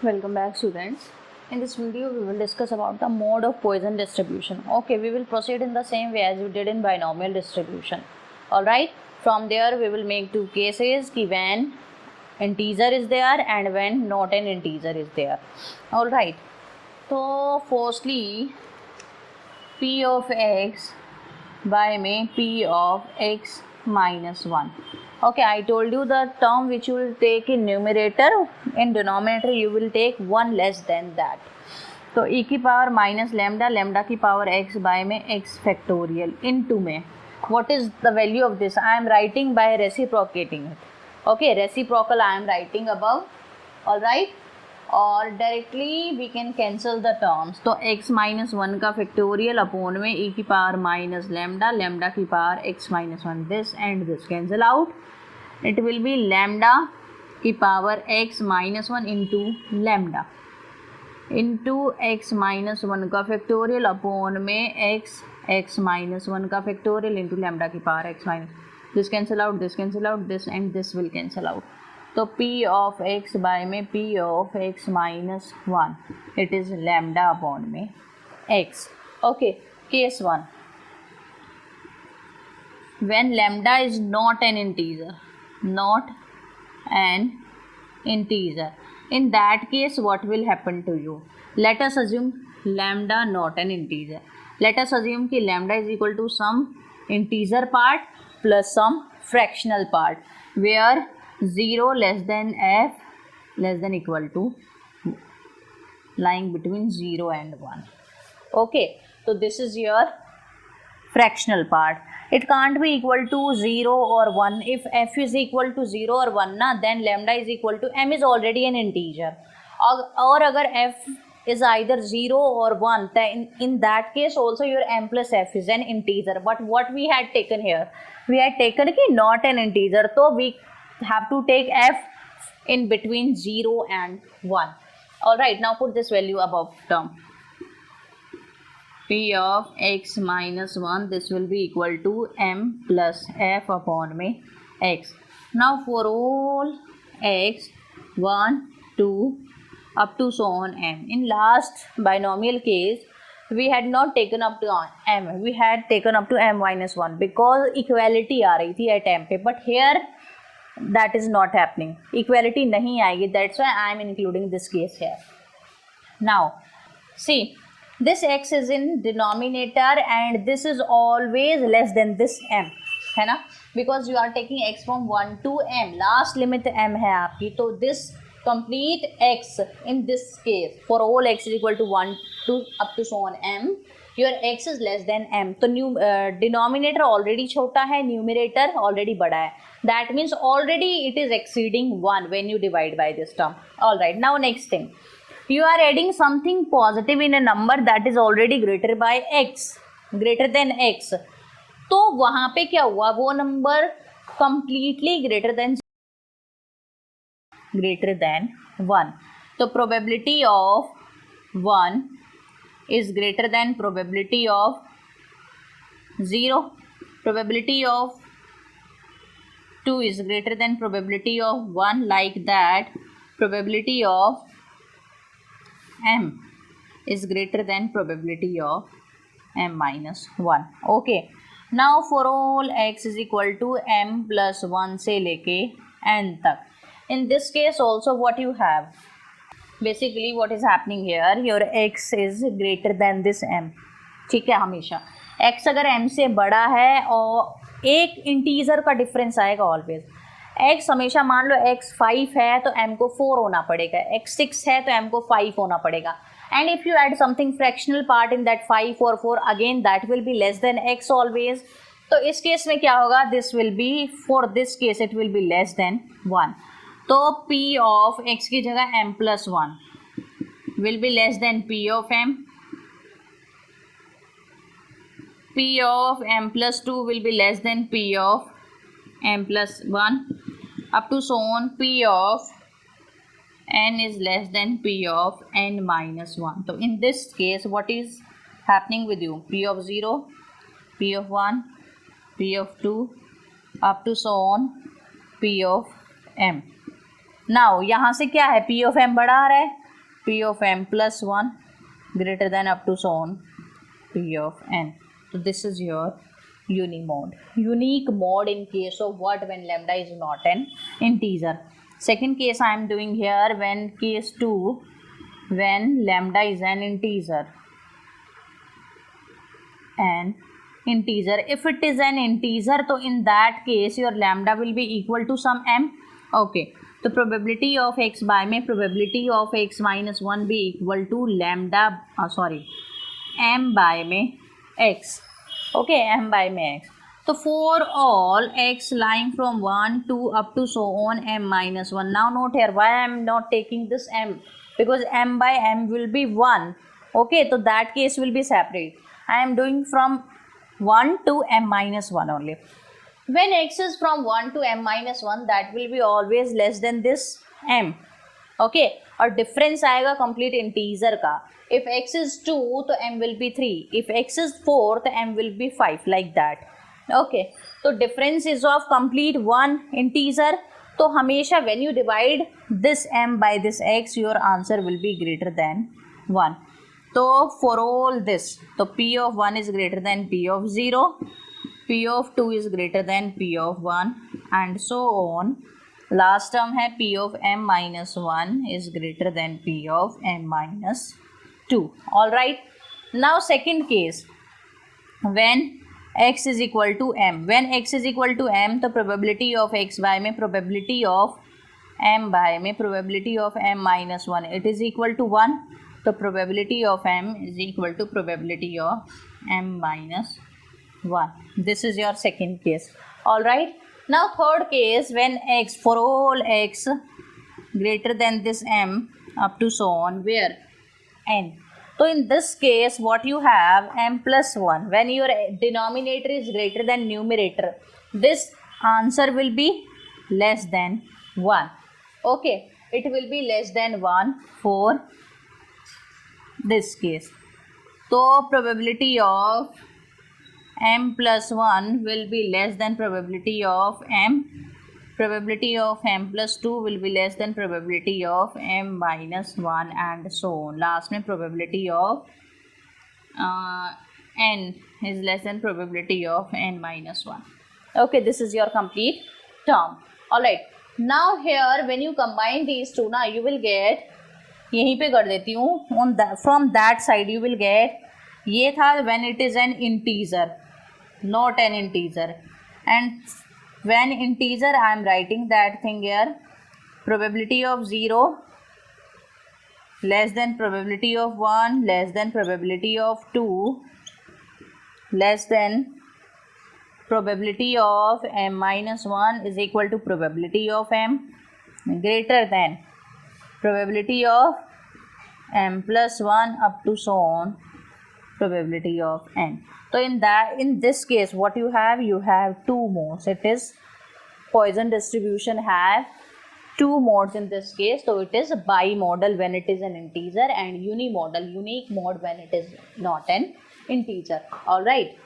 Welcome back, students. In this video, we will discuss about the mode of Poisson distribution. Okay, we will proceed in the same way as we did in binomial distribution. Alright, from there we will make two cases ki when integer is there and when not an integer is there. Alright, so firstly, p of x by में p of x minus 1. Okay, I told you the term which you will take in numerator, in denominator you will take one less than that. तो e की power minus lambda, lambda की power x bye में x factorial into में what is the value of this? I am writing by reciprocating it. Okay, reciprocal I am writing above. All right, और directly we can cancel the terms. तो x minus one का factorial upon में e की power minus lambda, lambda की power x minus one, this and this cancel out. It will be lambda की power x minus one into lambda into x minus one का factorial upon में x minus one का factorial into lambda की power x minus, this cancel out, this and this will cancel out. तो p of x bye में p of x minus one, it is lambda upon में x. Okay, case one, when lambda is not an integer, in that case what will happen to you? Let us assume lambda not an integer. Let us assume कि lambda is equal to some integer part plus some fractional part where 0 less than f less than equal to lying between 0 and 1. Okay, so this is your fractional part. It can't be equal to 0 or 1. If f is equal to 0 or 1 na, then lambda is equal to m is already an integer. और अगर f is either 0 or 1, then in that case also your m plus f is an integer. But what we had taken here, we had taken ki not an integer, so we have to take f in between 0 and 1. Alright, now put this value above term. P of x minus 1, this will be equal to m plus f upon में x. Now for all x 1, 2 up to so on m. In last binomial case, we had not taken up to m, we had taken up to m minus 1 because equality आ रही थी at m पे. But here that is not happening, equality नहीं आएगी, that's why I am including this case here. Now see, this x is in denominator and this is always less than this m, है ना, because you are taking x from 1 to m, last limit m है आपकी. तो this complete x in this case for all x is equal to 1 to up to so on m, your x is less than m. तो denominator already छोटा है, numerator already बड़ा है, that means already it is exceeding 1 when you divide by this term. Alright, now next thing, you are adding something positive in a number that is already greater by x, greater than x. तो वहाँ पे क्या हुआ, वो number completely greater than 1. तो probability of 1 is greater than probability of 0. Probability of 2 is greater than probability of 1. Like that, probability of m is greater than probability of m minus 1. Okay, now for all x is equal to m plus 1 से लेके n तक. In this case also what you have, basically what is happening here, your x is greater than this m. ठीक है, हमेशा x अगर m से बड़ा है और एक इंटीजर का डिफरेंस आएगा ऑलवेज. x हमेशा मान लो x 5 है तो m को 4 होना पड़ेगा, x 6 है तो m को 5 होना पड़ेगा. And if you add something fractional part in that 5 or 4, again that will be less than x always. तो इस केस में क्या होगा, this will be, for this case it will be less than 1. तो p of x की जगह m plus 1 will be less than p of m. p of m plus 2 will be less than p of m plus 1 up to so on. p of n is less than p of n minus 1. So in this case what is happening with you, p of 0, p of 1, p of 2 up to so on p of m. Now यहाँ से क्या है, p of m बढ़ा आ रहा है P of m plus 1 greater than up to so on P of n. So this is your unimode. Unique mode in case of what? When lambda is not an integer. Second case I am doing here, when case 2, when lambda is an integer. If it is an integer, so in that case your lambda will be equal to some m. Okay, the probability of x by may probability of x minus 1 be equal to lambda m by may x. Okay, m by may x. So for all x lying from 1 to up to so on m minus 1. Now note here why I am not taking this m, because m by m will be 1. Okay, so that case will be separate. I am doing from 1 to m minus 1 only. When x is from 1 to m minus 1, that will be always less than this m. Okay, और difference आएगा complete integer का. If x is 2 तो m will be 3. If x is 4 तो m will be 5, like that. Okay, so difference is of complete one integer. तो हमेशा when you divide this m by this x, your answer will be greater than 1. So for all this, so p of 1 is greater than p of 0, p of 2 is greater than p of 1, and so on. Last term है p of m minus 1 is greater than p of m minus 2. Alright. Now second case, when x is equal to m. When x is equal to m, the probability of x by may probability of m by may probability of m minus 1, it is equal to 1. The probability of m is equal to probability of m minus 1. This is your second case. Alright. Now third case, when x, for all x greater than this m up to so on, where n. So in this case what you have, m plus 1. When your denominator is greater than numerator, this answer will be less than 1. Okay, it will be less than 1 for this case. So probability of m plus 1 will be less than probability of m. Probability of m plus 2 will be less than probability of m minus 1, and so on. Last में probability of n is less than probability of n minus 1. Okay, this is your complete term. Alright. Now here when you combine these two, ना you will get, यहीं पे कर देती हूँ, from that side you will get, ये था when it is an integer, not an integer, and when integer I am writing that thing here, probability of 0 less than probability of 1 less than probability of 2 less than probability of m minus 1 is equal to probability of m greater than probability of m plus 1 up to so on probability of n. So in this case what you have two modes. It is Poisson distribution have two modes in this case. So it is bimodal when it is an integer, and unimodal, unique mode, when it is not an integer. Alright.